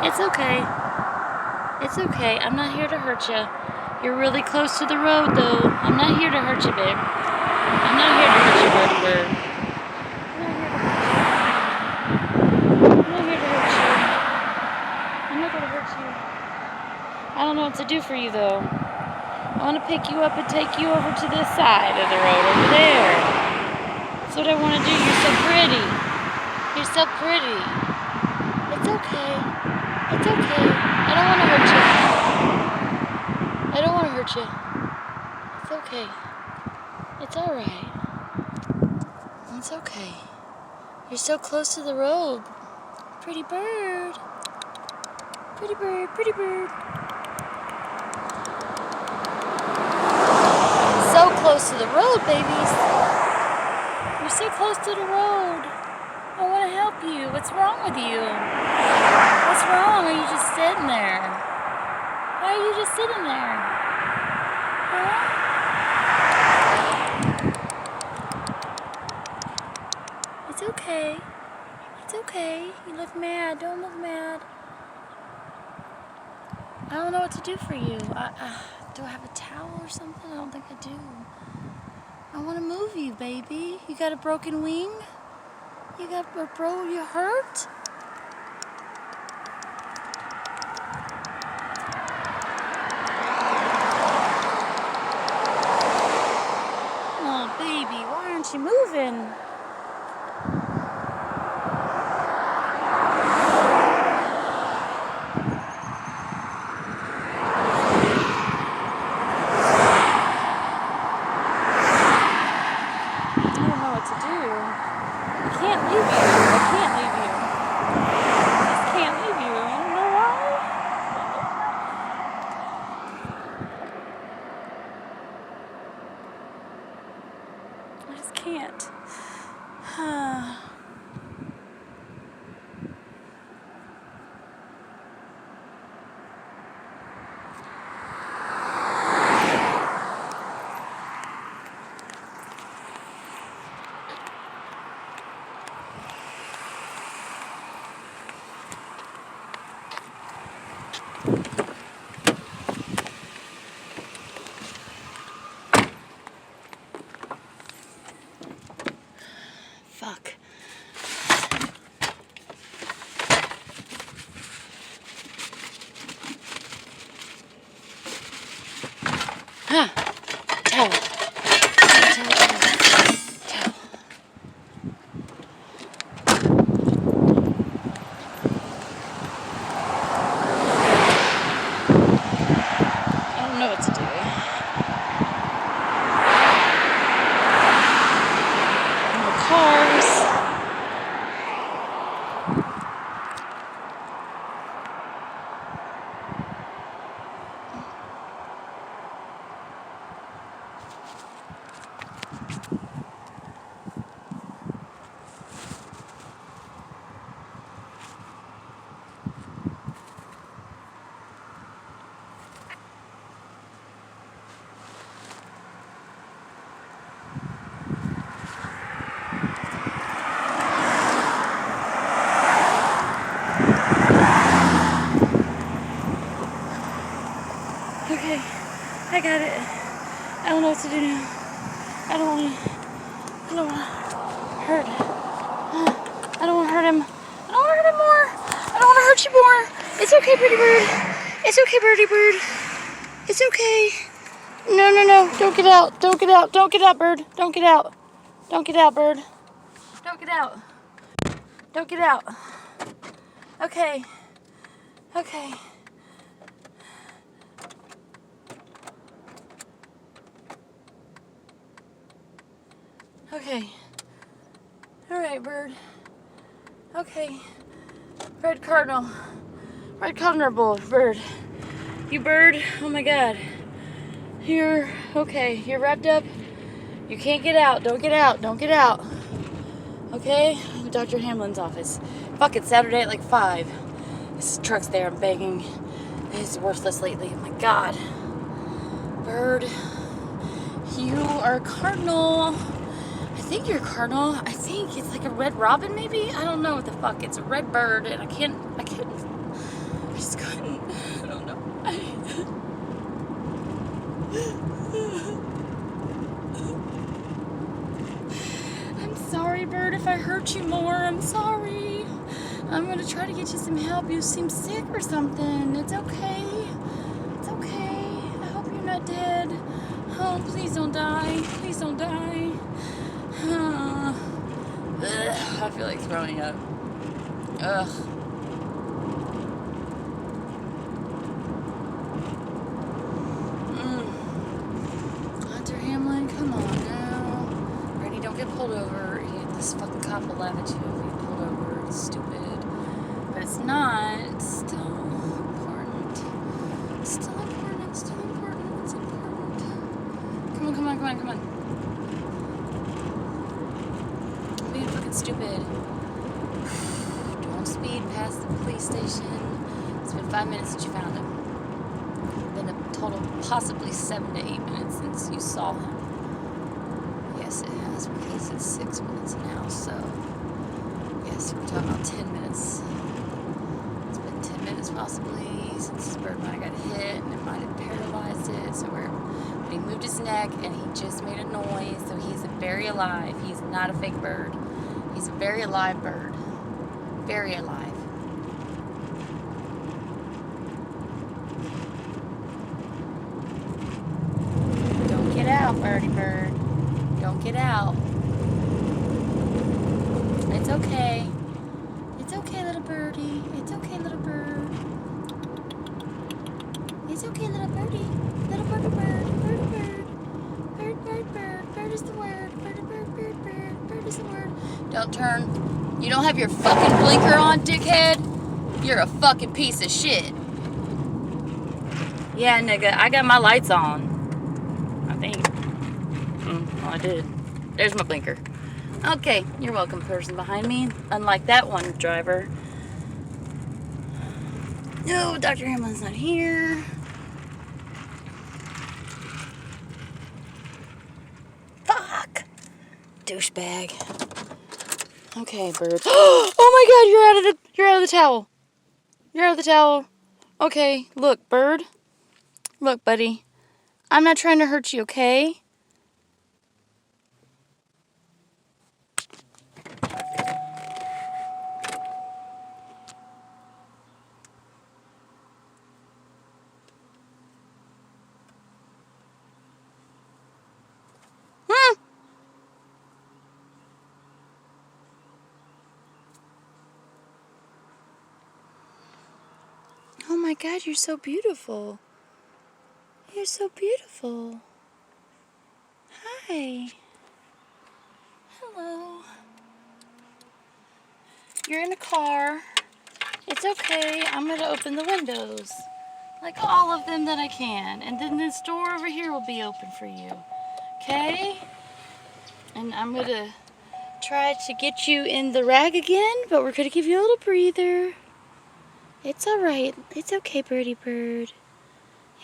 It's okay. It's okay. I'm not here to hurt you. You're really close to the road, though. I'm not here to hurt you, babe. I'm not here to hurt you, birdie bird. I'm not here to hurt you. I'm not going to hurt you. I don't know what to do for you, though. I want to pick you up and take you over to this side of the road over there. That's what I want to do. You're so pretty. You're so pretty. It's okay. It's okay. I don't want to hurt you. I don't want to hurt you. It's okay. It's alright. It's okay. You're so close to the road. Pretty bird. Pretty bird, pretty bird. So close to the road, babies. You're so close to the road. I want to help you. What's wrong with you? What's wrong? Are you just sitting there? Why are you just sitting there? Huh? It's okay. It's okay. You look mad. Don't look mad. I don't know what to do for you. Do I have a towel or something? I don't think I do. I want to move you, baby. You got a broken wing? You hurt? Oh, baby, why aren't you moving? I just can't. Fuck. Huh. Towel. Towel. I don't know what to do. No cars. Okay, I got it. I don't know what to do now. I don't want to hurt. I don't want to hurt him. I don't want to hurt him more. I don't want to hurt you more. It's okay, pretty bird. It's okay, birdie bird. It's okay. No, no, no. Don't get out. Don't get out. Don't get out, bird. Don't get out. Don't get out, bird. Don't get out. Don't get out. Okay. Okay. Okay. Alright, bird. Okay. Red cardinal. Red cardinal bird. You bird. Oh my god. You're okay. You're wrapped up. You can't get out. Don't get out. Don't get out. Okay? Dr. Hamlin's office. Fuck, it's Saturday at like 5. This truck's there. I'm begging. It's worthless lately. Oh my god. Bird. You are a cardinal. I think you're a cardinal. I think it's like a red robin maybe? I don't know what the fuck. It's a red bird and I can't going to try to get you some help. You seem sick or something. It's okay. It's okay. I hope you're not dead. Oh, please don't die. Please don't die. I feel like throwing up. Ugh. Hunter Hamlin, come on now. Brady, don't get pulled over. This fucking cop will laugh at you if you get pulled over. It's stupid. But it's not. It's still important. It's still important. It's still important. It's important. Come on, come on, come on, come on. I'm being fucking stupid. Don't speed past the police station. It's been 5 minutes since you found him. Been a total possibly 7 to 8 minutes since you saw him. Yes, it has, because it's 6 minutes now, so yes, we're talking about 10 minutes. It's been 10 minutes possibly since this bird might have got hit, and it might have paralyzed it, so but he moved his neck, and he just made a noise, so he's very alive. He's not a fake bird. He's a very alive bird. Very alive. Don't get out, birdie bird. Don't get out. It's okay. It's okay, little birdie. It's okay, little bird. It's okay, little birdie. Little birdie bird. Birdie bird. Bird, bird, bird. Bird is the word. Birdie bird, bird, bird. Bird is the word. Don't turn. You don't have your fucking blinker on, dickhead? You're a fucking piece of shit. Yeah, nigga, I got my lights on. I think. Well, I did. There's my blinker. Okay, you're welcome, person behind me. Unlike that one driver. No, Dr. Hamlin's not here. Fuck! Douchebag. Okay, bird. Oh my god, you're out of the towel. You're out of the towel. Okay, look, bird. Look, buddy. I'm not trying to hurt you, okay? Oh my god, you're so beautiful. You're so beautiful. Hi. Hello. You're in a car. It's okay. I'm going to open the windows. Like all of them that I can. And then this door over here will be open for you. Okay? And I'm going to try to get you in the rag again, but we're going to give you a little breather. It's alright. It's okay, birdie bird.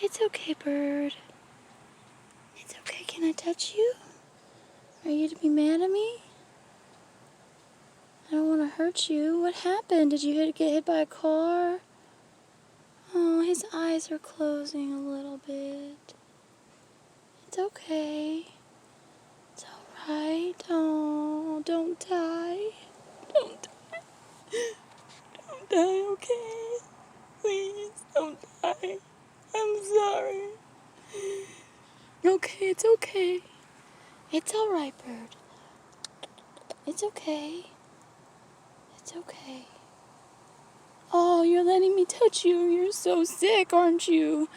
It's okay, bird. It's okay. Can I touch you? Are you to be mad at me? I don't want to hurt you. What happened? Did you get hit by a car? Oh, his eyes are closing a little bit. It's okay. It's alright. Oh, don't die. Don't die. Don't die, okay? Please, don't die. I'm sorry. Okay, it's okay. It's alright, bird. It's okay. It's okay. Oh, you're letting me touch you. You're so sick, aren't you?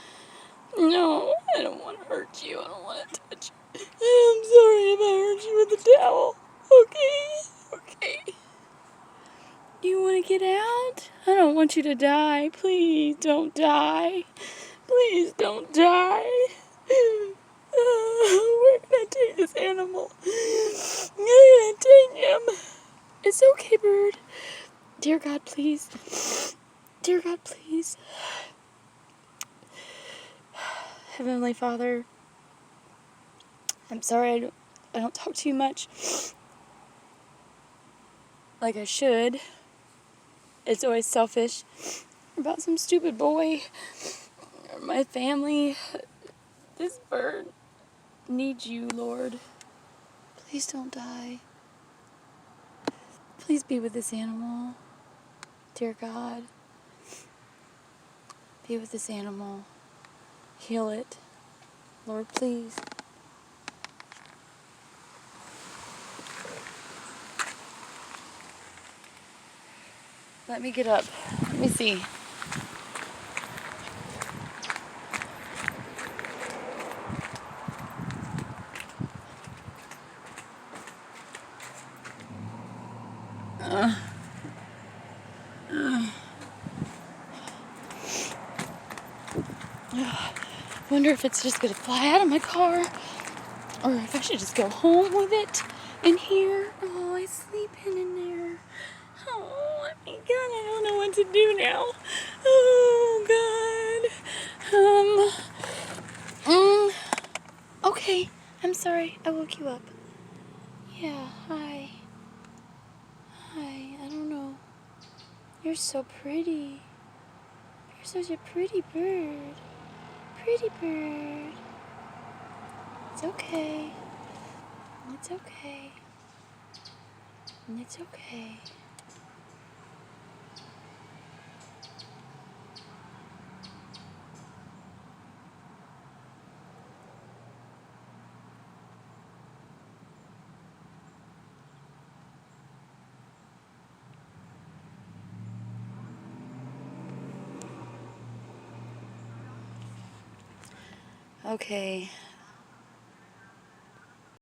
No, I don't want to hurt you. I don't want to touch you. I'm sorry if I hurt you with the towel. Okay? Okay. Do you want to get out? I don't want you to die. Please don't die. Please don't die. Where can I take this animal? Where can I take him? It's okay, bird. Dear God, please. Dear God, please. Heavenly Father, I'm sorry I don't talk to you much like I should. It's always selfish about some stupid boy or my family. This bird needs you, Lord. Please don't die. Please be with this animal. Dear God, be with this animal. Heal it. Lord, please. Let me get up. Let me see. Wonder if it's just gonna fly out of my car, or if I should just go home with it in here. Oh, I sleep in there. Oh my God, I don't know what to do now. Oh God. Okay. I'm sorry. I woke you up. Yeah. Hi. Hi. I don't know. You're so pretty. You're such a pretty bird. Pretty bird. It's okay. It's okay. It's okay. Okay.